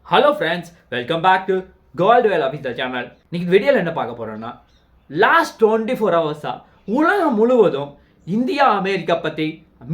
Hello friends, welcome back to gold Vel officer channel. இன்னைக்கு வீடியோவில் என்ன பார்க்க போகிறோன்னா, லாஸ்ட் 24 ஹவர்ஸாக உலகம் முழுவதும் இந்தியா அமெரிக்கா பற்றி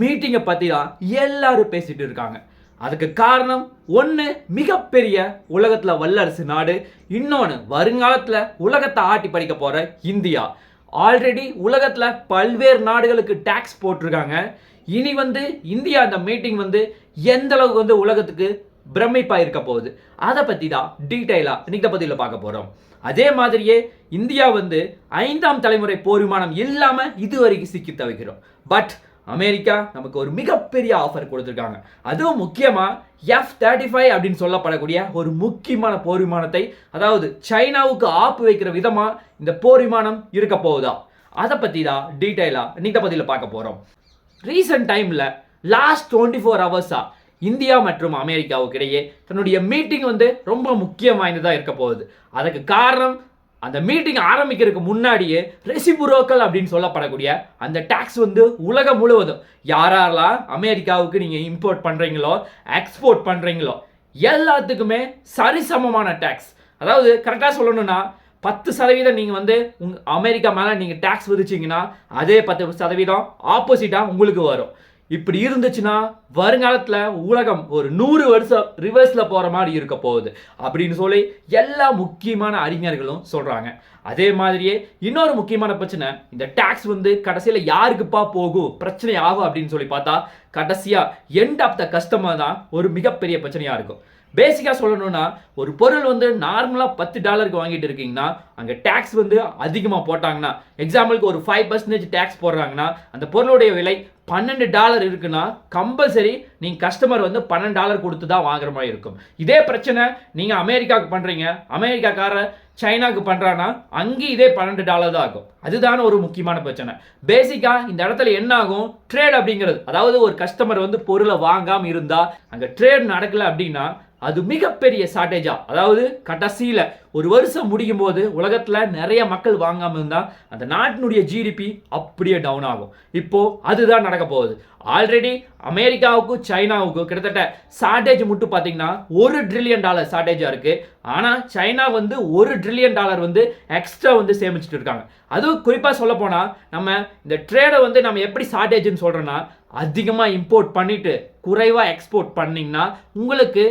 மீட்டிங்கை பற்றி தான் எல்லாரும் பேசிகிட்டு இருக்காங்க. அதுக்கு காரணம் ஒன்று, மிகப்பெரிய உலகத்தில் வல்லரசு நாடு, இன்னொன்று வருங்காலத்தில் உலகத்தை ஆட்டி படிக்க போகிற இந்தியா. ஆல்ரெடி உலகத்தில் பல்வேறு நாடுகளுக்கு டேக்ஸ் போட்டிருக்காங்க. இனி இந்தியா அந்த மீட்டிங் எந்த அளவுக்கு உலகத்துக்கு பிரமிப்பாக இருக்க போகுது, அதை பற்றி தான் டீட்டெயிலாக இன்னைக்கு பதிவில் பார்க்க போகிறோம். அதே மாதிரியே இந்தியா 5ஆம் தலைமுறை போர் விமானம் இல்லாமல் இதுவரைக்கும் சிக்கி தவிக்கிறோம். பட் அமெரிக்கா நமக்கு ஒரு மிகப்பெரிய ஆஃபர் கொடுத்துருக்காங்க. அதுவும் முக்கியமாக F-35 அப்படின்னு சொல்லப்படக்கூடிய ஒரு முக்கியமான போர் விமானத்தை, அதாவது சைனாவுக்கு ஆப்பு வைக்கிற விதமாக இந்த போர் விமானம் இருக்க போகுதா, அதை பற்றி தான் டீட்டெயிலாக இன்னைக்கு பதிவில் பார்க்க போகிறோம். ரீசன்ட் டைமில் லாஸ்ட் 24 ஹவர்ஸாக இந்தியா மற்றும் அமெரிக்காவுக்கு இடையே தன்னுடைய மீட்டிங் ரொம்ப முக்கியம் வாய்ந்ததாக இருக்க போகுது. அதுக்கு காரணம், அந்த மீட்டிங் ஆரம்பிக்கிறதுக்கு முன்னாடியே ரெசிபுரோக்கல் அப்படின்னு சொல்லப்படக்கூடிய அந்த டாக்ஸ் உலகம் முழுவதும் யாரெல்லாம் அமெரிக்காவுக்கு நீங்கள் இம்போர்ட் பண்ணுறீங்களோ எக்ஸ்போர்ட் பண்ணுறீங்களோ எல்லாத்துக்குமே சரிசமமான டேக்ஸ். அதாவது கரெக்டாக சொல்லணும்னா 10% நீங்கள் அமெரிக்கா மேலே நீங்கள் டேக்ஸ் விதிச்சிங்கன்னா அதே 10% ஆப்போசிட்டாக உங்களுக்கு வரும். இப்படி இருந்துச்சுன்னா வருங்காலத்தில் உலகம் ஒரு 100 வருஷம் ரிவர்ஸில் போகிற மாதிரி இருக்க போகுது அப்படின்னு சொல்லி எல்லா முக்கியமான அறிஞர்களும் சொல்கிறாங்க. அதே மாதிரியே இன்னொரு முக்கியமான பிரச்சனை, இந்த டேக்ஸ் கடைசியில் யாருக்குப்பா போகும், பிரச்சனை ஆகும் அப்படின்னு சொல்லி பார்த்தா கடைசியாக எண்ட் ஆஃப் த கஸ்டமர் தான் ஒரு மிகப்பெரிய பிரச்சனையாக இருக்கும். பேசிக்காக சொல்லணும்னா, ஒரு பொருள் நார்மலாக $10 வாங்கிட்டு இருக்கீங்கன்னா அங்கே டேக்ஸ் அதிகமாக போட்டாங்கன்னா, எக்ஸாம்பிளுக்கு ஒரு 5% டேக்ஸ் போடுறாங்கன்னா அந்த பொருளுடைய விலை $12 இருக்குன்னா கம்பல்சரி நீங்கள் கஸ்டமர் $12 கொடுத்து தான் வாங்குற மாதிரி இருக்கும். இதே பிரச்சனை நீங்கள் அமெரிக்காவுக்கு பண்ணுறீங்க, அமெரிக்காக்கார சைனாவுக்கு பண்ணுறான்னா அங்கேயும் இதே $12 தான் ஆகும். அதுதான் ஒரு முக்கியமான பிரச்சனை. பேசிக்காக இந்த இடத்துல என்ன ஆகும், ட்ரேட் அப்படிங்கிறது, அதாவது ஒரு கஸ்டமர் பொருளை வாங்காமல் இருந்தால் அங்கே ட்ரேட் நடக்கலை அப்படின்னா அது மிகப்பெரிய ஷார்ட்டேஜா, அதாவது கடைசியில் ஒரு வருஷம் முடியும் போது உலகத்தில் நிறைய மக்கள் வாங்காமல் இருந்தால் அந்த நாட்டினுடைய ஜிடிபி அப்படியே டவுன் ஆகும். இப்போ அதுதான் நடக்க போகுது. ஆல்ரெடி அமெரிக்காவுக்கும் சைனாவுக்கும் கிட்டத்தட்ட ஷார்ட்டேஜ் மட்டும் பார்த்தீங்கன்னா $1 ட்ரில்லியன் ஷார்ட்டேஜாக இருக்குது. ஆனால் சைனா $1 ட்ரில்லியன் எக்ஸ்ட்ரா சேமிச்சுட்டு இருக்காங்க. அதுவும் குறிப்பாக சொல்ல போனால் நம்ம இந்த ட்ரேடை நம்ம எப்படி ஷார்ட்டேஜ்னு சொல்கிறோன்னா, அதிகமாக இம்போர்ட் பண்ணிட்டு குறைவாக எக்ஸ்போர்ட் பண்ணிங்கன்னா உங்களுக்கு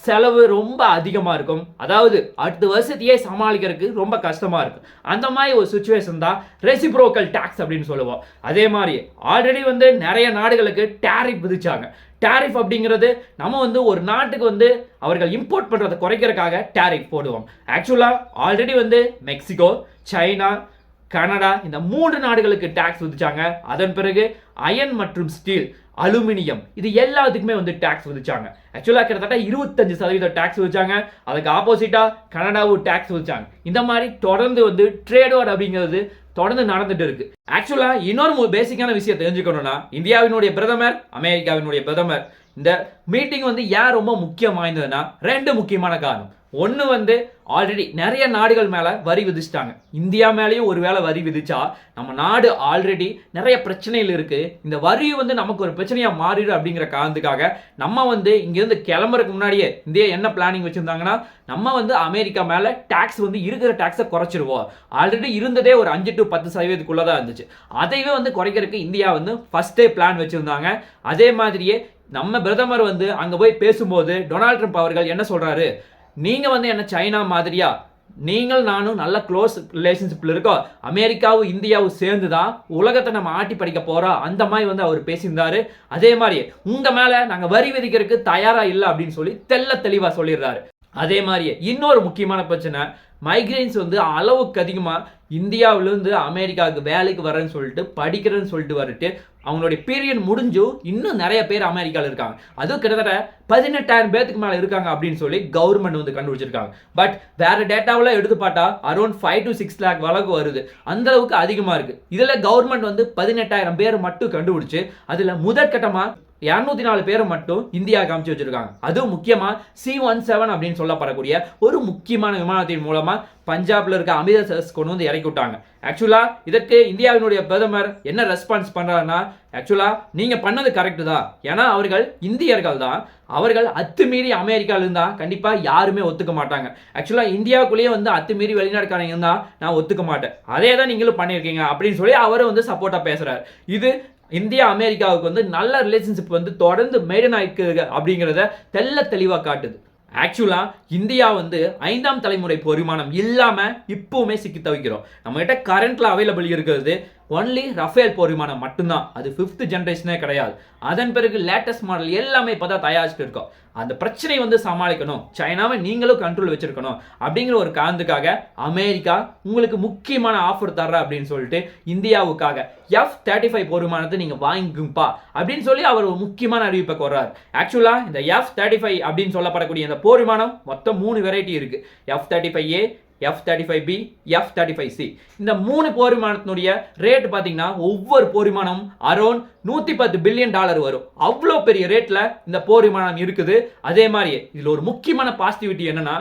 செலவு ரொம்ப அதிகமாக இருக்கும். அதாவது அடுத்த வருஷத்தையே சமாளிக்கிறதுக்கு ரொம்ப கஷ்டமாக இருக்கும். அந்த மாதிரி ஒரு சுச்சுவேஷன் தான் ரெசிப்ரோக்கல் டாக்ஸ் அப்படின்னு சொல்லுவோம். அதே மாதிரி ஆல்ரெடி நிறைய நாடுகளுக்கு டேரிஃப் விதிச்சாங்க. டேரிஃப் அப்படிங்கிறது நம்ம ஒரு நாட்டுக்கு அவர்கள் இம்போர்ட் பண்ணுறதை குறைக்கிறதுக்காக டேரிஃப் போடுவோம். ஆக்சுவலாக ஆல்ரெடி மெக்சிகோ, சைனா, கனடா இந்த 3 நாடுகளுக்கு டேக்ஸ் விதிச்சாங்க. அதன் பிறகு அயன் மற்றும் ஸ்டீல், அலுமினியம் இது எல்லாத்துக்குமே டேக்ஸ் விதிச்சாங்க. ஆக்சுவலாக கிட்டத்தட்ட 25% டேக்ஸ் விதிச்சாங்க. அதுக்கு ஆப்போசிட்டாக கனடாவும் டேக்ஸ் விதிச்சாங்க. இந்த மாதிரி தொடர்ந்து ட்ரேட் அப்படிங்கிறது தொடர்ந்து நடந்துட்டு இருக்கு. ஆக்சுவலாக இன்னொரு பேசிக்கான விஷயம் தெரிஞ்சுக்கணும்னா, இந்தியாவினுடைய பிரதமர், அமெரிக்காவினுடைய பிரதமர், இந்த மீட்டிங் ஏன் ரொம்ப முக்கியம் வாய்ந்ததுன்னா 2 முக்கியமான காரணம். ஒன்று ஆல்ரெடி நிறைய நாடுகள் மேலே வரி விதிச்சிட்டாங்க. இந்தியா மேலேயும் ஒரு வேளை வரி விதிச்சா நம்ம நாடு ஆல்ரெடி நிறைய பிரச்சனைகள் இருக்குது. இந்த வரி நமக்கு ஒரு பிரச்சனையாக மாறிடும் அப்படிங்கிற காரணத்துக்காக நம்ம இங்கேருந்து கிளம்புறதுக்கு முன்னாடியே இந்தியா என்ன பிளானிங் வச்சுருந்தாங்கன்னா, நம்ம அமெரிக்கா மேலே டேக்ஸ் இருக்கிற டேக்ஸை குறைச்சிருவோம். ஆல்ரெடி இருந்ததே ஒரு 5 to 10% தான் இருந்துச்சு. அதையே குறைக்கிறதுக்கு இந்தியா ஃபஸ்ட்டே பிளான் வச்சுருந்தாங்க. அதே மாதிரியே நம்ம பிரதமர் அங்கே போய் பேசும்போது டொனால்ட் ட்ரம்ப் அவர்கள் என்ன சொல்கிறாரு, நீங்கள் என்ன சைனா மாதிரியா, நீங்கள் நானும் நல்ல க்ளோஸ் ரிலேஷன்ஷிப்பில் இருக்கோம், அமெரிக்காவும் இந்தியாவும் சேர்ந்து தான் உலகத்தை நம்ம ஆட்டி படிக்க போகிறோம், அந்த மாதிரி அவர் பேசியிருந்தாரு. அதே மாதிரி உங்கள் மேலே நாங்கள் வரி விதிக்கிறதுக்கு தயாராக இல்லை அப்படின்னு சொல்லி தெளிவாக சொல்லிடுறாரு. அதே மாதிரியே இன்னொரு முக்கியமான பிரச்சனை, மைக்ரேன்ஸ் அளவுக்கு அதிகமாக இந்தியாவிலேருந்து அமெரிக்காவுக்கு வேலைக்கு வரேன்னு சொல்லிட்டு படிக்கிறேன்னு சொல்லிட்டு வந்துட்டு அவங்களுடைய பீரியட் முடிஞ்சும் இன்னும் நிறைய பேர் அமெரிக்காவில் இருக்காங்க. அதுவும் கிட்டத்தட்ட 18,000 பேருக்கு மேலே இருக்காங்க அப்படின்னு சொல்லி கவர்மெண்ட் கண்டுபிடிச்சிருக்காங்க. பட் வேற டேட்டாவில் எடுத்து பார்த்தா அரௌண்ட் 5 to 6 lakh வழக்கு வருது. அந்த அளவுக்கு அதிகமாக இருக்குது. இதில் கவர்மெண்ட் 18,000 பேர் மட்டும் கண்டுபிடிச்சு அதில் முதற்கட்டமாக 204 பேரை மட்டும் இந்தியா காமிச்சு வச்சிருக்காங்க. அதுவும் முக்கியமா C-17 அப்படின்னு சொல்லப்படக்கூடிய ஒரு முக்கியமான விமானத்தின் மூலமா பஞ்சாப்ல இருக்க அமிர்தசரஸ் கொண்டு வந்து இறக்கி விட்டாங்க. ஆக்சுவலா இதற்கு இந்தியாவினுடைய பிரதமர் என்ன ரெஸ்பான்ஸ் பண்றாருன்னா, ஆக்சுவலா நீங்க பண்ணது கரெக்ட் தான், ஏன்னா அவர்கள் இந்தியர்கள் தான், அவர்கள் அத்துமீறி அமெரிக்கால இருந்தா கண்டிப்பா யாருமே ஒத்துக்க மாட்டாங்க. ஆக்சுவலா இந்தியாவுக்குள்ளேயே வந்து அத்துமீறி வெளிநாட்டுக்காரங்க இருந்தா நான் ஒத்துக்க மாட்டேன், அதே தான் நீங்களும் பண்ணியிருக்கீங்க அப்படின்னு சொல்லி அவரும் வந்து சப்போர்ட்டா பேசுறாரு. இது இந்தியா அமெரிக்காவுக்கு வந்து நல்ல ரிலேஷன்ஷிப் வந்து தொடர்ந்து மெயின்டைன் ஆயிருக்கு அப்படிங்கிறத தெள்ள தெளிவாக காட்டுது. ஆக்சுவலா இந்தியா வந்து 5ஆம் தலைமுறை போர் விமானம் இல்லாம இப்பவுமே சிக்கி தவிக்கிறோம். நம்ம கிட்ட கரண்ட்ல அவைலபிள் இருக்கிறது ஒன்லி ரஃபேல் போர் விமானம் மட்டும்தான். அது 5th ஜெனரேஷனே கிடையாது. அதன் பிறகு லேட்டஸ்ட் மாடல் எல்லாமே இப்பதான் தயாரிச்சுட்டு இருக்கோம். அந்த பிரச்சனை வந்து சமாளிக்கணும், சைனாவை நீங்களும் கண்ட்ரோல் வச்சிருக்கணும் அப்படிங்கிற ஒரு காரணத்துக்காக அமெரிக்கா உங்களுக்கு முக்கியமான ஆஃபர் தர்ற அப்படின்னு சொல்லிட்டு இந்தியாவுக்காக F-35 போர் விமானத்தை நீங்க வாங்கிக்கும்பா அப்படின்னு சொல்லி அவர் ஒரு முக்கியமான அறிவிப்பை வர்றாரு. ஆக்சுவலா இந்த F-35 அப்படின்னு சொல்லப்படக்கூடிய இந்த போர் விமானம் மொத்தம் 3 வெரைட்டி இருக்கு. F-35A, F-35B, F-35C. இந்த 3 போர் விமானத்தினுடைய ரேட் பார்த்தீங்கன்னா ஒவ்வொரு போர் விமானம் அரௌண்ட் $110 பில்லியன் வரும். அவ்வளோ பெரிய ரேட்ல இந்த போர் விமானம் இருக்குது. அதே மாதிரி இதுல ஒரு முக்கியமான பாசிட்டிவிட்டி என்னன்னா,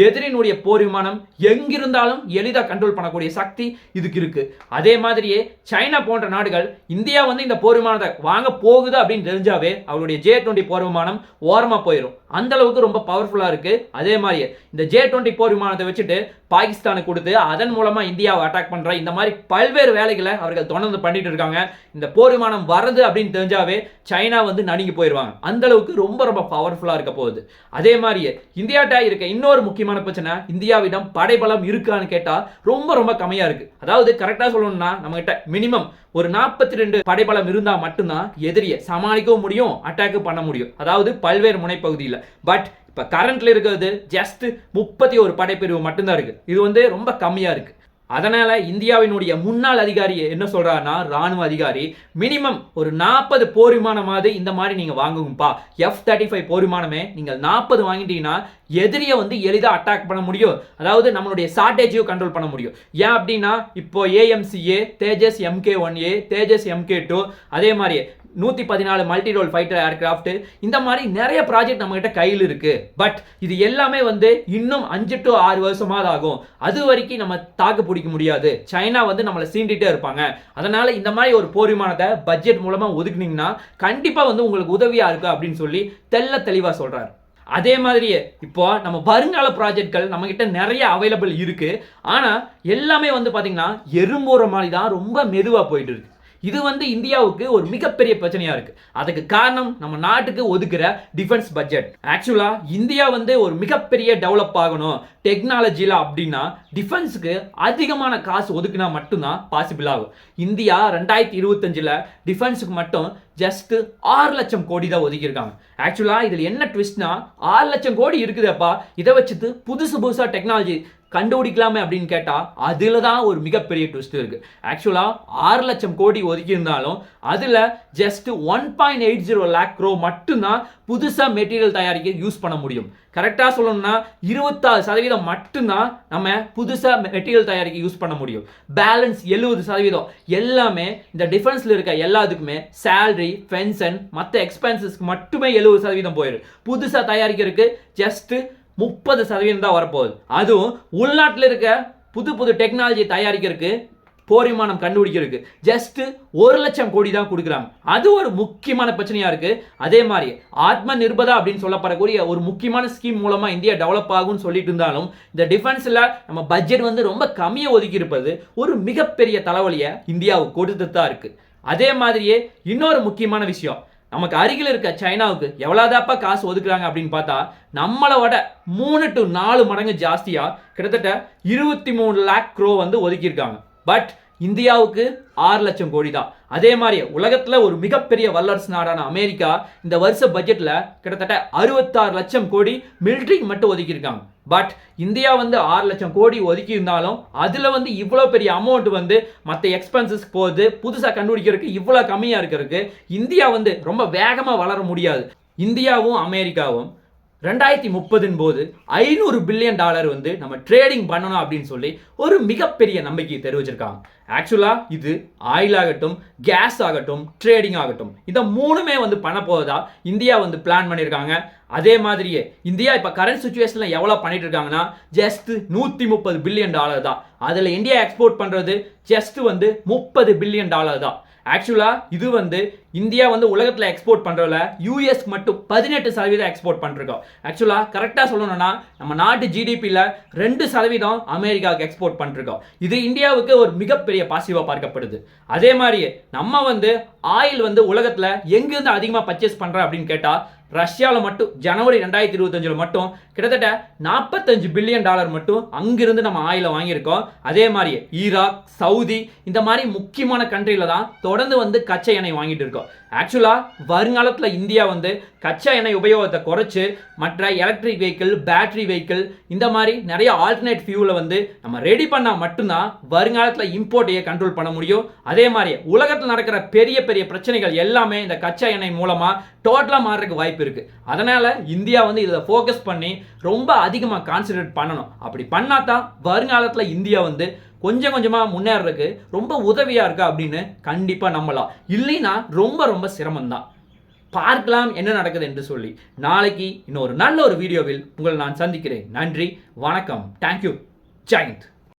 எதிரினுடைய போர் விமானம் எங்கிருந்தாலும் எளிதாக கண்ட்ரோல் பண்ணக்கூடிய சக்தி இதுக்கு இருக்கு. அதே மாதிரியே சைனா போன்ற நாடுகள் இந்தியா வந்து இந்த போர் விமானத்தை வாங்க போகுது அப்படின்னு தெரிஞ்சாவே அவருடைய J-20 போர் விமானம் ஓரமா போயிடும். அந்த அளவுக்கு ரொம்ப பவர்ஃபுல்லா இருக்கு. அதே மாதிரி இந்த J-20 போர் விமானத்தை வச்சுட்டு பாகிஸ்தானுக்கு கொடுத்து அதன் மூலமா இந்தியாவை அட்டாக் பண்ற இந்த மாதிரி பல்வேறு வேலைகளை அவர்கள் தொடர்ந்து பண்ணிட்டு இருக்காங்க. இந்த போர் விமானம் வருது அப்படின்னு தெரிஞ்சாவே சைனா வந்து நடுங்கி போயிடுவாங்க. அந்த அளவுக்கு ரொம்ப ரொம்ப பவர்ஃபுல்லா இருக்க போகுது. அதே மாதிரியே இந்தியாட்ட இருக்க இன்னொரு முக்கியமான பிரச்சனை, இந்தியாவிடம் படைபலம் இருக்கான்னு கேட்டா ரொம்ப ரொம்ப கம்மியா இருக்கு. அதாவது கரெக்டா சொல்லணும்னா நம்ம கிட்ட மினிமம் ஒரு 42 படைபலம் இருந்தா மட்டும்தான் எதிரியை சமாளிக்கவும் முடியும், அட்டாக் பண்ண முடியும். அதாவது பல்வேறு முனைப்பகுதியில். பட் இப்ப கரண்ட்ல இருக்கிறது ஜஸ்ட் 31 படைப்பிரிவு மட்டும்தான் இருக்கு. இது வந்து ரொம்ப கம்மியா இருக்கு. அதனால இந்தியாவினுடைய முன்னாள் அதிகாரி என்ன சொல்றாருன்னா, ராணுவ அதிகாரி மினிமம் ஒரு 40 போர் விமானமாவது இந்த மாதிரி நீங்க வாங்குங்கப்பா. F-35 போர் விமானமே நீங்கள் 40 வாங்கிட்டீங்கன்னா எதிரியை வந்து எளிதாக அட்டாக் பண்ண முடியும். அதாவது நம்மளுடைய ஷார்டேஜையும் கண்ட்ரோல் பண்ண முடியும். ஏன் அப்படின்னா இப்போ AMCA, தேஜஸ் MK-1A, தேஜஸ் MK-2, அதே மாதிரி 114 மல்டி ரோல் ஃபைட்டர் ஏர்கிராஃப்ட், இந்த மாதிரி நிறைய ப்ராஜெக்ட் நம்ம கிட்ட கையில் இருக்கு. பட் இது எல்லாமே வந்து இன்னும் 5 to 6 வருஷமாவது ஆகும். அது வரைக்கும் நம்ம தாக்கு பிடிக்க முடியாது. சைனா வந்து நம்மளை சீண்டிட்டே இருப்பாங்க. அதனால இந்த மாதிரி ஒரு போர் விமானத்தை பட்ஜெட் மூலமா ஒதுக்குனீங்கன்னா கண்டிப்பா வந்து உங்களுக்கு உதவியா இருக்கு அப்படின்னு சொல்லி தெளிவா சொல்றாரு. அதே மாதிரியே இப்போ நம்ம வருங்கால ப்ராஜெக்ட்கள் நம்ம கிட்ட நிறைய அவைலபிள் இருக்கு. ஆனா எல்லாமே வந்து பாத்தீங்கன்னா எறும்போற மாதிரி தான் ரொம்ப மெதுவா போயிட்டு இருக்கு. இது வந்து இந்தியாவுக்கு ஒரு மிகப்பெரிய பிரச்சனையா இருக்கு. அதுக்கு காரணம் நம்ம நாட்டுக்கு ஒதுக்குற டிஃபென்ஸ் பட்ஜெட். ஆக்சுவலா இந்தியா வந்து ஒரு மிகப்பெரிய டெவலப் ஆகணும் டெக்னாலஜில அப்படின்னா டிஃபென்ஸுக்கு அதிகமான காசு ஒதுக்குனா மட்டும்தான் பாசிபிள் ஆகும். இந்தியா 2025 டிஃபென்ஸுக்கு மட்டும் ஜஸ்ட் 6 லட்சம் கோடி தான் ஒதுக்கியிருக்காங்க. ஆக்சுவலா இதுல என்ன ட்விஸ்ட்னா, 6 லட்சம் கோடி இருக்குதுப்பா, இதை வச்சுட்டு புதுசா டெக்னாலஜி கண்டுபிடிக்கலாமே அப்படின்னு கேட்டா அதுல தான் ஒரு மிகப்பெரிய ட்விஸ்ட் இருக்கு. ஆக்சுவலா 6 லட்சம் கோடி ஒதுக்கி இருந்தாலும் அதுல ஜஸ்ட் 1.80 lakh crore மட்டும்தான் புதுசா மெட்டீரியல் தயாரிக்க யூஸ் பண்ண முடியும். கரெக்டா சொல்லணும்னா 26% மட்டும்தான் நம்ம புதுசா மெட்டீரியல் தயாரிக்க யூஸ் பண்ண முடியும். பேலன்ஸ் 70% எல்லாமே இந்த டிஃபென்ஸ்ல இருக்க எல்லாத்துக்குமே சேலரி, பென்ஷன், மற்ற எக்ஸ்பென்சஸ்க்கு மட்டுமே 70% போயிடும். புதுசா தயாரிக்கிறதுக்கு ஜஸ்ட் 30% தான் வரப்போகுது. அதுவும் உள்நாட்டில் இருக்க புது டெக்னாலஜி தயாரிக்கிறதுக்கு, போர் விமானம் கண்டுபிடிக்கிறதுக்கு ஜஸ்ட் 1 லட்சம் கோடி தான் கொடுக்குறாங்க. அது ஒரு முக்கியமான பிரச்சனையா இருக்கு. அதே மாதிரி ஆத்ம நிர்பதா அப்படின்னு சொல்லப்படக்கூடிய ஒரு முக்கியமான ஸ்கீம் மூலமா இந்தியா டெவலப் ஆகும்னு சொல்லிட்டு இருந்தாலும் இந்த டிஃபென்ஸ்ல நம்ம பட்ஜெட் வந்து ரொம்ப கம்மியாக ஒதுக்கி இருப்பது ஒரு மிகப்பெரிய தலைவலியை இந்தியாவுக்கு கொடுத்துட்டு தான் இருக்கு. அதே மாதிரியே இன்னொரு முக்கியமான விஷயம், நமக்கு அருகில் இருக்க சைனாவுக்கு எவ்வளவுதாப்பா காசு ஒதுக்குறாங்க அப்படின்னு பார்த்தா நம்மளோட 3 to 4 மடங்கு ஜாஸ்தியா கிட்டத்தட்ட 23 lakh crore வந்து ஒதுக்கியிருக்காங்க. பட் இந்தியாவுக்கு 6 லட்சம் கோடி தான். அதே மாதிரி உலகத்துல ஒரு மிகப்பெரிய வல்லரசு நாடான அமெரிக்கா இந்த வருஷ பட்ஜெட்ல கிட்டத்தட்ட 66 லட்சம் கோடி மிலிட்டரிக்கு மட்டும் ஒதுக்கியிருக்காங்க. பட் இந்தியா வந்து 6 லட்சம் கோடி ஒதுக்கி இருந்தாலும் அதுல வந்து இவ்வளவு பெரிய அமௌண்ட் வந்து மற்ற எக்ஸ்பென்சஸ் போகுது. புதுசா கண்டுபிடிக்கிறதுக்கு இவ்வளவு கம்மியா இருக்கிறதுக்கு இந்தியா வந்து ரொம்ப வேகமா வளர முடியாது. இந்தியாவும் அமெரிக்காவும் 2030 போது $500 பில்லியன் வந்து நம்ம ட்ரேடிங் பண்ணணும் அப்படின்னு சொல்லி ஒரு மிகப்பெரிய நம்பிக்கையை தெரிவிச்சிருக்காங்க. ஆக்சுவலா இது ஆயில் ஆகட்டும், கேஸ் ஆகட்டும், ட்ரேடிங் ஆகட்டும், இந்த மூணுமே பண்ண போவதா இந்தியா பிளான் பண்ணியிருக்காங்க. அதே மாதிரியே இந்தியா இப்போ கரண்ட் சுச்சுவேஷன்ல எவ்வளவு பண்ணிட்டு இருக்காங்கன்னா ஜஸ்ட் $130 பில்லியன் தான். அதுல இந்தியா எக்ஸ்போர்ட் பண்றது ஜஸ்ட் $30 பில்லியன் தான். ஆக்சுவலா இது இந்தியா உலகத்துல எக்ஸ்போர்ட் பண்றதுல யூஎஸ் மட்டும் 18% எக்ஸ்போர்ட் பண்றோம். ஆக்சுவலா கரெக்டா சொல்லணும்னா நம்ம நாட்டு ஜிடிபியில் 2% அமெரிக்காவுக்கு எக்ஸ்போர்ட் பண்றோம். இது இந்தியாவுக்கு ஒரு மிகப்பெரிய பாசிட்டிவா பார்க்கப்படுது. அதே மாதிரியே நம்ம ஆயில் உலகத்துல எங்கிருந்து அதிகமா பர்ச்சேஸ் பண்றோம் அப்படின்னு கேட்டா ரஷ்யாவில் மட்டும் ஜனவரி 2025 மட்டும் கிட்டத்தட்ட $45 பில்லியன் மட்டும் அங்கிருந்து நம்ம ஆயில வாங்கியிருக்கோம். அதே மாதிரி ஈராக், சவுதி இந்த மாதிரி முக்கியமான கண்ட்ரியில தான் தொடர்ந்து கச்சா எண்ணெய் வாங்கிட்டு இருக்கோம். ஆக்சுவலா வருங்காலத்தில் இந்தியா கச்சா எண்ணெய் உபயோகத்தை குறைச்சு மற்ற எலக்ட்ரிக் வெஹிக்கிள், பேட்டரி வெஹிக்கிள் இந்த மாதிரி நிறைய ஆல்டர்னேட் ஃபியூலை நம்ம ரெடி பண்ணால் மட்டும்தான் வருங்காலத்தில் இம்போர்ட்டையே கண்ட்ரோல் பண்ண முடியும். அதே மாதிரி உலகத்தில் நடக்கிற பெரிய பெரிய பிரச்சனைகள் எல்லாமே இந்த கச்சா எண்ணெய் மூலமா டோட்டலாக மாறுறதுக்கு வாய்ப்பு இருக்கு. அதனால இந்தியா இதில் ஃபோக்கஸ் பண்ணி ரொம்ப அதிகமாக கான்சென்ட்ரேட் பண்ணணும். அப்படி பண்ணாதான் வருங்காலத்தில் இந்தியா கொஞ்சம் கொஞ்சமாக முன்னேறதுக்கு ரொம்ப உதவியா இருக்கா அப்படின்னு கண்டிப்பா நம்பலாம். இல்லைன்னா ரொம்ப ரொம்ப சிரமம்தான். பார்க்கலாம் என்ன நடக்குது என்று சொல்லி நாளைக்கு இன்னொரு நல்ல ஒரு வீடியோவில் உங்களை நான் சந்திக்கிறேன். நன்றி, வணக்கம், தேங்க்யூ, ஜெய் ஹிந்த்.